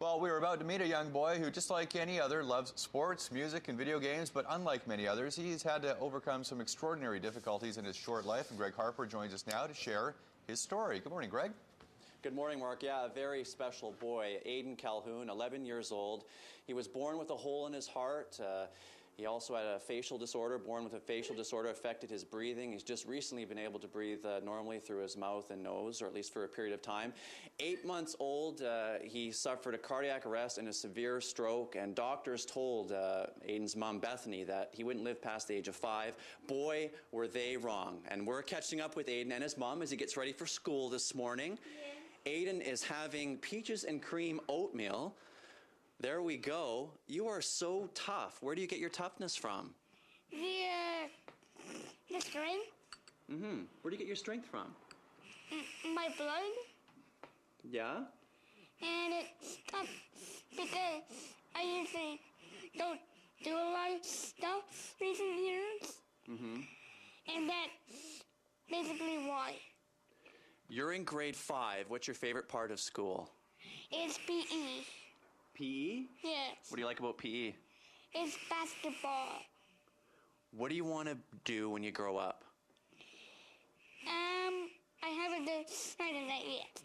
Well, we were about to meet a young boy who, just like any other, loves sports, music, and video games, but unlike many others, he's had to overcome some extraordinary difficulties in his short life, and Gregg Harper joins us now to share his story. Good morning, Gregg. Good morning, Mark. Yeah, a very special boy, Aidan Calhoun, 11 years old. He was born with a hole in his heart. He also had a facial disorder. Born with a facial disorder affected his breathing. He's just recently been able to breathe normally through his mouth and nose, or at least for a period of time. 8 months old, he suffered a cardiac arrest and a severe stroke, and doctors told Aidan's mom, Bethany, that he wouldn't live past the age of 5. Boy, were they wrong. And we're catching up with Aidan and his mom as he gets ready for school this morning. Yeah. Aidan is having peaches and cream oatmeal. There we go. You are so tough. Where do you get your toughness from? The strength. Mm-hmm. Where do you get your strength from? My blood. Yeah? And it's tough because I usually don't do a lot of stuff recent years. Mm-hmm. And that's basically why. You're in grade 5. What's your favorite part of school? It's PE. PE? Yes. What do you like about PE? It's basketball. What do you want to do when you grow up? I haven't decided that yet.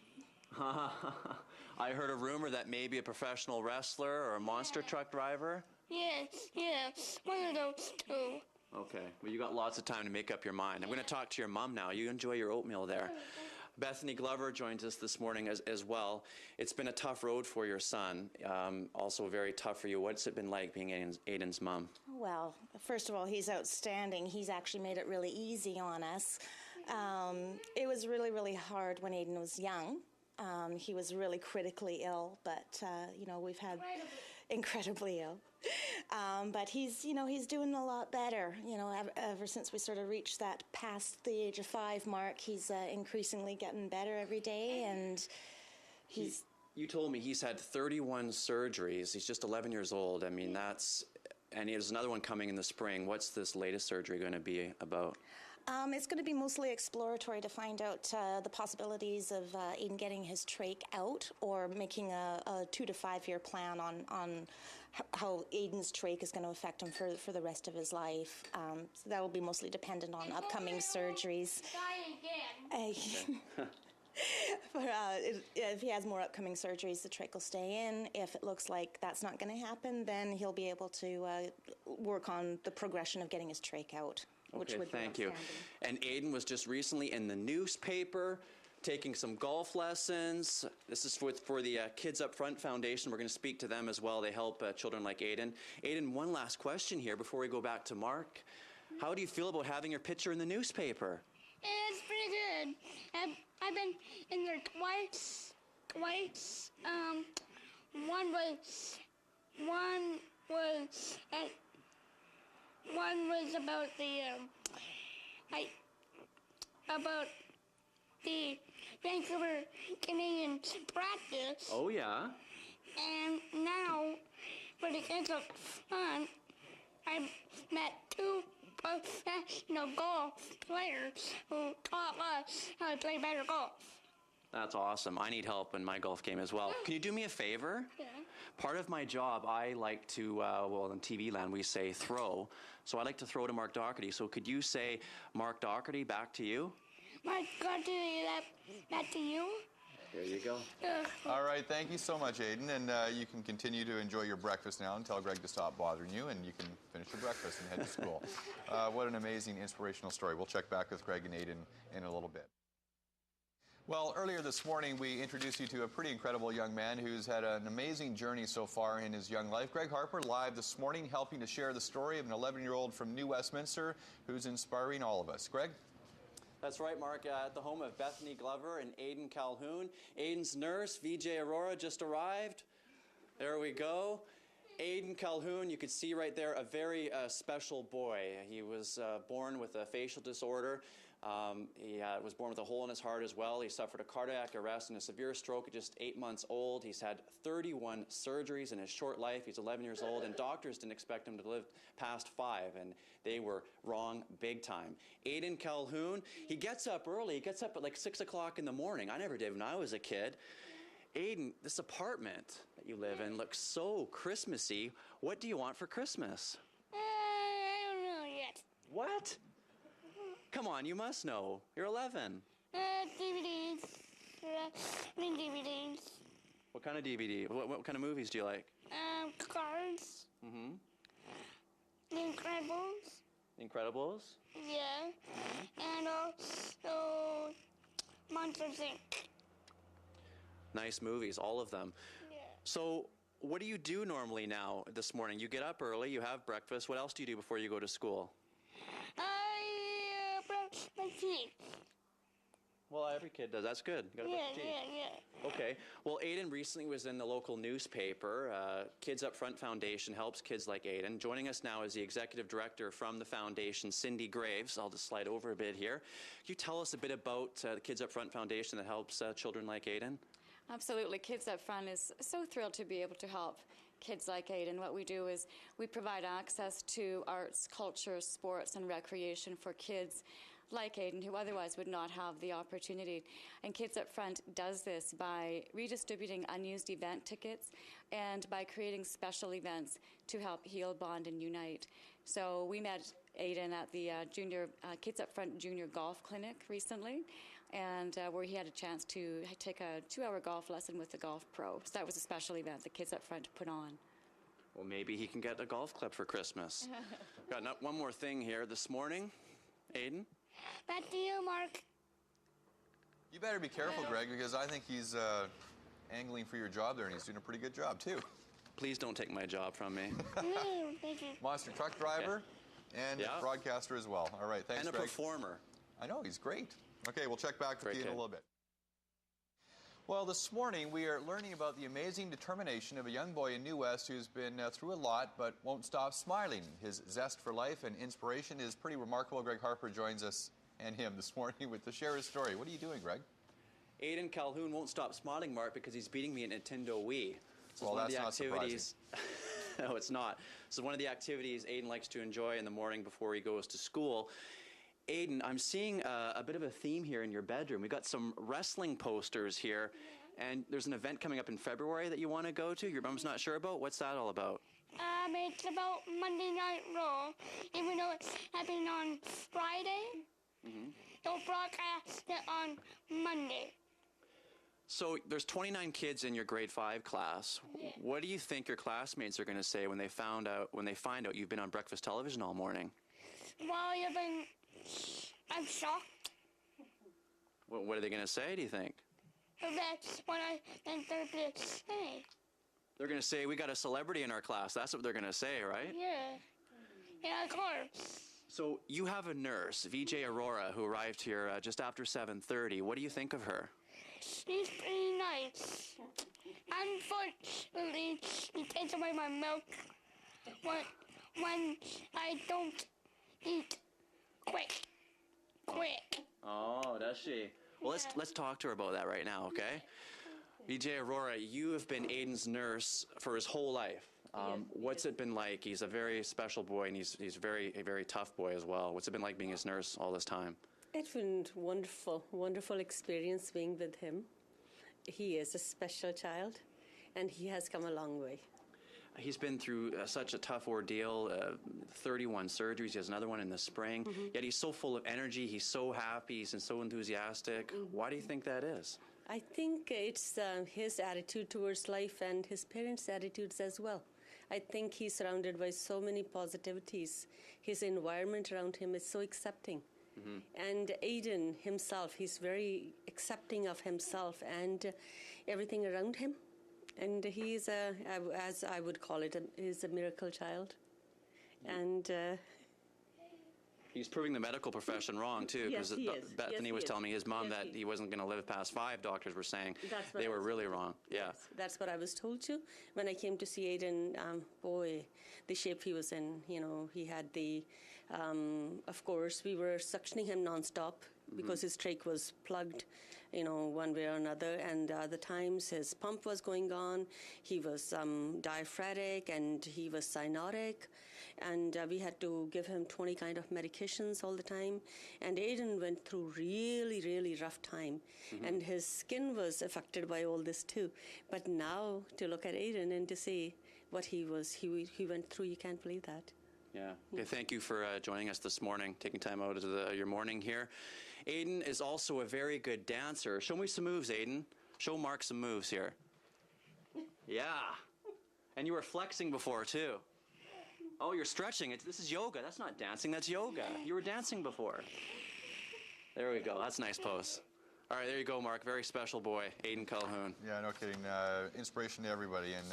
I heard a rumor that maybe a professional wrestler or a monster truck driver? Yes, one of those two. Okay, well, you got lots of time to make up your mind. I'm going to talk to your mom now. You enjoy your oatmeal there. Bethany Glover joins us this morning as well. It's been a tough road for your son, also very tough for you. What's it been like being Aidan's mom? Well, first of all, he's outstanding. He's actually made it really easy on us. It was really, really hard when Aidan was young. He was really critically ill, but, you know, we've had incredibly ill. But he's doing a lot better. You know, ever since we sort of reached that past the age of 5 mark, he's increasingly getting better every day, and he's... You told me he's had 31 surgeries. He's just 11 years old. I mean, and there's another one coming in the spring. What's this latest surgery going to be about? It's going to be mostly exploratory to find out the possibilities of Aidan getting his trach out, or making a 2 to 5 year plan on how Aidan's trach is going to affect him for the rest of his life. So that will be mostly dependent on upcoming surgeries. If he has more upcoming surgeries, the trach will stay in. If it looks like that's not going to happen, then he'll be able to work on the progression of getting his trach out. Okay, thank you. And Aidan was just recently in the newspaper taking some golf lessons. This is for the Kids Up Front Foundation. We're going to speak to them as well. They help children like Aidan. Aidan, one last question here before we go back to Mark. How do you feel about having your picture in the newspaper? It's pretty good. I've been in there twice. One was about the Vancouver Canadian practice. Oh, yeah. And now, for the Kids Up Front, I've met 2 professional golf players who taught us how to play better golf. That's awesome. I need help in my golf game as well. Can you do me a favor? Yeah. Part of my job, I like to, well, in TV land, we say throw. So I like to throw to Mark Doherty. So could you say, Mark Doherty, back to you? Mark Doherty, back to you. There you go. All right, thank you so much, Aidan. And you can continue to enjoy your breakfast now and tell Gregg to stop bothering you, and you can finish your breakfast and head to school. What an amazing, inspirational story. We'll check back with Gregg and Aidan in a little bit. Well, earlier this morning, we introduced you to a pretty incredible young man who's had an amazing journey so far in his young life. Gregg Harper, live this morning, helping to share the story of an 11-year-old from New Westminster who's inspiring all of us. Gregg? That's right, Mark. At the home of Bethany Glover and Aidan Calhoun. Aidan's nurse, Vijay Arora, just arrived. There we go. Aidan Calhoun, you could see right there, a very special boy. He was born with a facial disorder. He was born with a hole in his heart as well. He suffered a cardiac arrest and a severe stroke at just 8 months old. He's had 31 surgeries in his short life. He's 11 years old, and doctors didn't expect him to live past 5, and they were wrong big time. Aidan Calhoun, he gets up early. He gets up at like 6 o'clock in the morning. I never did when I was a kid. Aidan, this apartment that you live in looks so Christmassy. What do you want for Christmas? I don't know yet. What? Come on, you must know. You're 11. DVDs. DVDs. What kind of DVD? What kind of movies do you like? Cars. Mm-hmm. The Incredibles. Incredibles? Yeah. And also Monsters Inc. Nice movies, all of them. Yeah. So, what do you do normally now this morning? You get up early, you have breakfast. What else do you do before you go to school? I brush my teeth. Well, every kid does. That's good. You gotta brush your teeth. Yeah. Okay. Well, Aidan recently was in the local newspaper. Kids Up Front Foundation helps kids like Aidan. Joining us now is the executive director from the foundation, Cindy Graves. I'll just slide over a bit here. Can you tell us a bit about the Kids Up Front Foundation that helps children like Aidan? Absolutely. Kids Up Front is so thrilled to be able to help kids like Aidan. What we do is we provide access to arts, culture, sports, and recreation for kids like Aidan who otherwise would not have the opportunity. And Kids Up Front does this by redistributing unused event tickets and by creating special events to help heal, bond, and unite. So we met Aidan at the Kids Up Front Junior Golf Clinic recently, and where he had a chance to take a 2-hour golf lesson with the golf pro. So that was a special event that Kids Up Front put on. Well, maybe he can get a golf club for Christmas. Got one more thing here this morning. Aidan? Back to you, Mark. You better be careful, Greg, because I think he's angling for your job there, and he's doing a pretty good job, too. Please don't take my job from me. Thank you. Monster truck driver and broadcaster as well. All right, thanks, And a Greg. performer. I know, he's great. Okay, we'll check back with Great you in a kid. little bit. Well, this morning we are learning about the amazing determination of a young boy in New West who's been through a lot but won't stop smiling. His zest for life and inspiration is pretty remarkable. Gregg Harper joins us and him this morning to share his story. What are you doing, Greg? Aidan Calhoun won't stop smiling, Mark, because he's beating me at Nintendo Wii. So Well, one of that's the not activities. No, it's not. So one of the activities Aidan likes to enjoy in the morning before he goes to school. Aidan, I'm seeing a bit of a theme here in your bedroom. We've got some wrestling posters here, and there's an event coming up in February that you want to go to. Your mom's not sure about. What's that all about? It's about Monday Night Raw. Even though it's happening on Friday, they'll broadcast it on Monday. So there's 29 kids in your grade 5 class. What do you think your classmates are going to say when they find out you've been on breakfast television all morning? Well, I'm shocked. What are they going to say, do you think? That's what I think they're going to say. They're going to say, we got a celebrity in our class. That's what they're going to say, right? Yeah, of course. So you have a nurse, Vijay Arora, who arrived here just after 7:30. What do you think of her? She's pretty nice. Unfortunately, she takes away my milk when I don't eat quick. Oh, does she? Well, let's talk to her about that right now, okay? Vijay Arora, you have been Aidan's nurse for his whole life. What's it been like? He's a very special boy, and he's a very tough boy as well. What's it been like being his nurse all this time? It's been wonderful experience being with him. He is a special child, and he has come a long way. He's been through such a tough ordeal, 31 surgeries. He has another one in the spring. Yet he's so full of energy. He's so happy. He's so enthusiastic. Why do you think that is? I think it's his attitude towards life and his parents' attitudes as well. I think he's surrounded by so many positivities. His environment around him is so accepting. And Aidan himself, he's very accepting of himself and everything around him. And he's, as I would call it, he's a miracle child. And he's proving the medical profession wrong, too, because Bethany was telling me his mom that he wasn't going to live past 5, doctors were saying. They were really wrong. Yeah. That's what I was told too. When I came to see Aidan, boy, the shape he was in, he had the, of course, we were suctioning him nonstop because his trach was plugged, one way or another. And the times his pump was going on, he was diaphoretic and he was cyanotic. and we had to give him 20 kind of medications all the time. And Aidan went through really rough time, and his skin was affected by all this too. But now to look at Aidan and to see what he went through, you can't believe that. Yeah. Okay, thank you for joining us this morning, taking time out of your morning here. Aidan is also a very good dancer. Show me some moves, Aidan. Show Mark some moves here. Yeah. And you were flexing before, too. Oh, you're stretching. This is yoga. That's not dancing. That's yoga. You were dancing before. There we go. That's a nice pose. All right, there you go, Mark. Very special boy, Aidan Calhoun. Yeah, no kidding. Inspiration to everybody. And